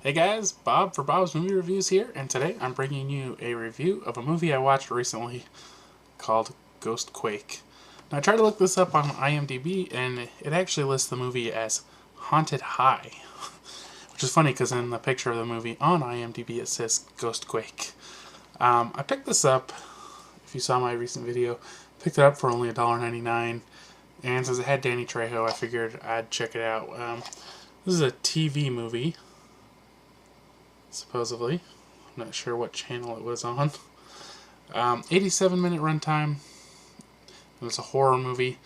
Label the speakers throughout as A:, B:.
A: Hey guys, Bob for Bob's Movie Reviews here, and today I'm bringing you a review of a movie I watched recently called Ghostquake. Now I tried to look this up on IMDb, and it actually lists the movie as Haunted High, which is funny because in the picture of the movie on IMDb it says Ghostquake. I picked this up, if you saw my recent video, picked it up for only $1.99, and since it had Danny Trejo, I figured I'd check it out. This is a TV movie, supposedly. I'm not sure what channel it was on. 87-minute runtime. It was a horror movie.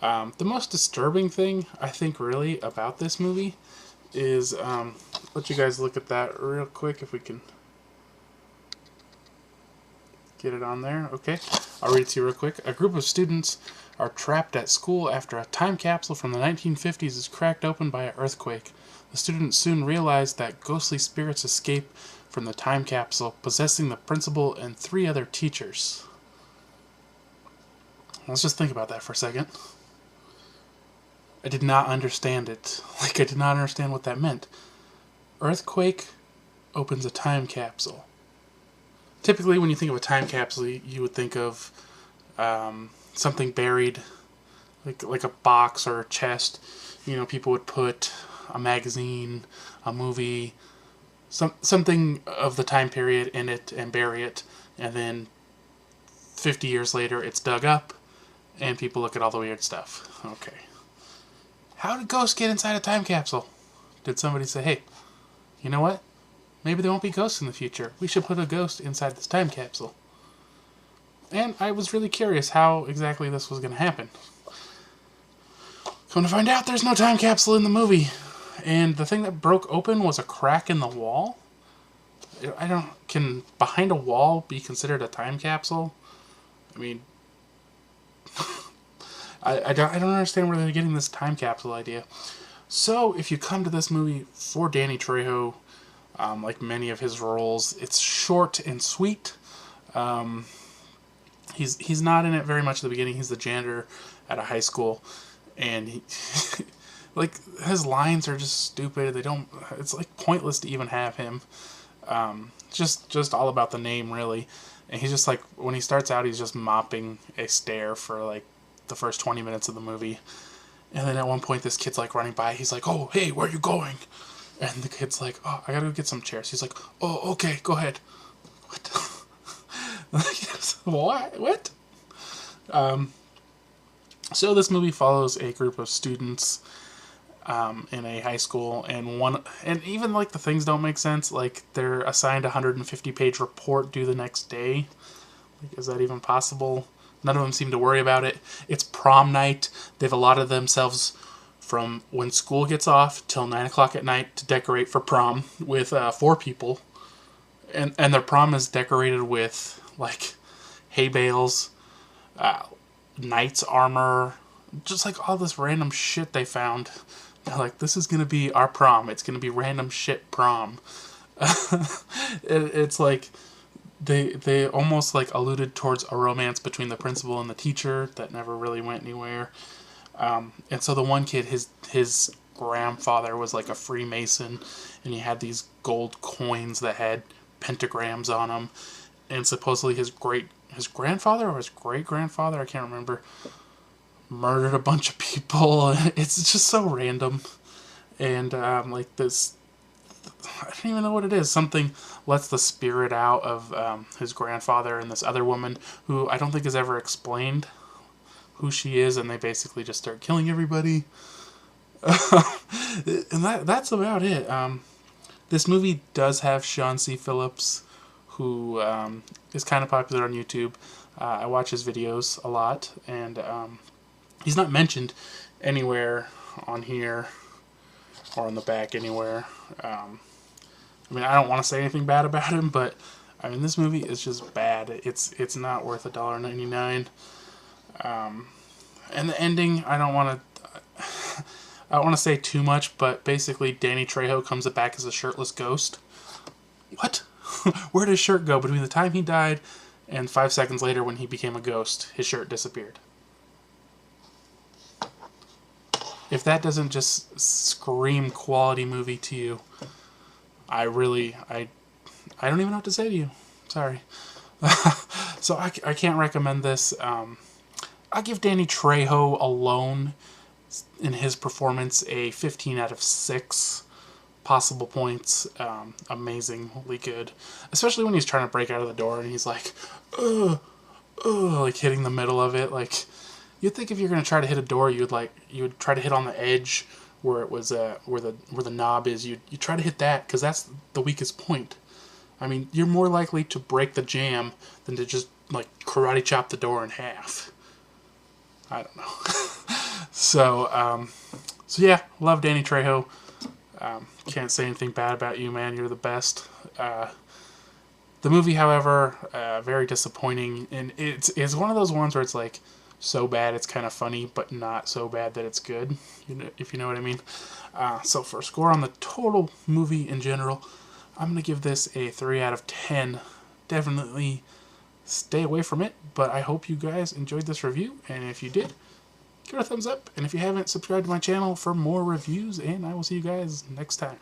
A: The most disturbing thing, I think, really, about this movie is, let you guys look at that real quick if we can get it on there. Okay, I'll read it to you real quick. A group of students are trapped at school after a time capsule from the 1950s is cracked open by an earthquake. The students soon realize that ghostly spirits escape from the time capsule, possessing the principal and 3 other teachers. Let's just think about that for a second. I did not understand it. I did not understand what that meant. Earthquake opens a time capsule. Typically, when you think of a time capsule, you would think of something buried, like a box or a chest. You know, people would put a magazine, a movie, something of the time period in it and bury it, and then 50 years later it's dug up and people look at all the weird stuff. Okay. How did ghosts get inside a time capsule? Did somebody say, hey, you know what? Maybe there won't be ghosts in the future. We should put a ghost inside this time capsule. And I was really curious how exactly this was going to happen. Come to find out, there's no time capsule in the movie. And the thing that broke open was a crack in the wall. Can behind a wall be considered a time capsule? I mean, I don't understand where they're getting this time capsule idea. So, if you come to this movie for Danny Trejo, like many of his roles, it's short and sweet. He's not in it very much at the beginning. He's the janitor at a high school, and he like his lines are just stupid. It's like pointless to even have him. Just all about the name, really. And he's just like, when he starts out, he's just mopping a stair for like the first 20 minutes of the movie. And then at one point, this kid's like running by. He's like, oh, hey, where are you going? And the kid's like, oh, I gotta go get some chairs. He's like, oh, okay, go ahead. What? What? So this movie follows a group of students in a high school, and even like the things don't make sense. Like they're assigned a 150-page report due the next day. Like, is that even possible? None of them seem to worry about it. It's prom night. They've allotted themselves from when school gets off till 9 o'clock at night to decorate for prom with 4 people. And their prom is decorated with like hay bales, knight's armor, just like all this random shit they found. They're like, this is going to be our prom. It's going to be random shit prom. It's like they almost like alluded towards a romance between the principal and the teacher that never really went anywhere. And so the one kid, his grandfather was like a Freemason, and he had these gold coins that had pentagrams on them. And supposedly his grandfather or his great-grandfather, I can't remember, murdered a bunch of people. It's just so random. And like this, I don't even know what it is. Something lets the spirit out of his grandfather and this other woman who I don't think is ever explained who she is, and they basically just start killing everybody. And that's about it. This movie does have Sean C. Phillips, who is kind of popular on YouTube. I watch his videos a lot, and he's not mentioned anywhere on here or on the back anywhere. I mean, I don't want to say anything bad about him, but I mean, this movie is just bad. It's not worth $1.99. And the ending, I don't want to say too much, but basically Danny Trejo comes back as a shirtless ghost. What? Where did his shirt go? Between the time he died and 5 seconds later when he became a ghost, his shirt disappeared. If that doesn't just scream quality movie to you, I don't even know what to say to you. Sorry. So I can't recommend this. I give Danny Trejo alone in his performance a 15 out of 6 possible points. Amazingly good, especially when he's trying to break out of the door and he's like, ugh, ugh, like hitting the middle of it. Like, you'd think if you're gonna try to hit a door, you would try to hit on the edge where it was where the knob is. You try to hit that because that's the weakest point. I mean, you're more likely to break the jam than to just like karate chop the door in half. I don't know. So yeah, love Danny Trejo. Can't say anything bad about you, man. You're the best. The movie, however, very disappointing, and it's one of those ones where it's like so bad it's kind of funny, but not so bad that it's good. If you know what I mean. So for a score on the total movie in general, I'm gonna give this a 3 out of 10. Definitely stay away from it, but I hope you guys enjoyed this review, and if you did, give it a thumbs up, and if you haven't, subscribe to my channel for more reviews, and I will see you guys next time.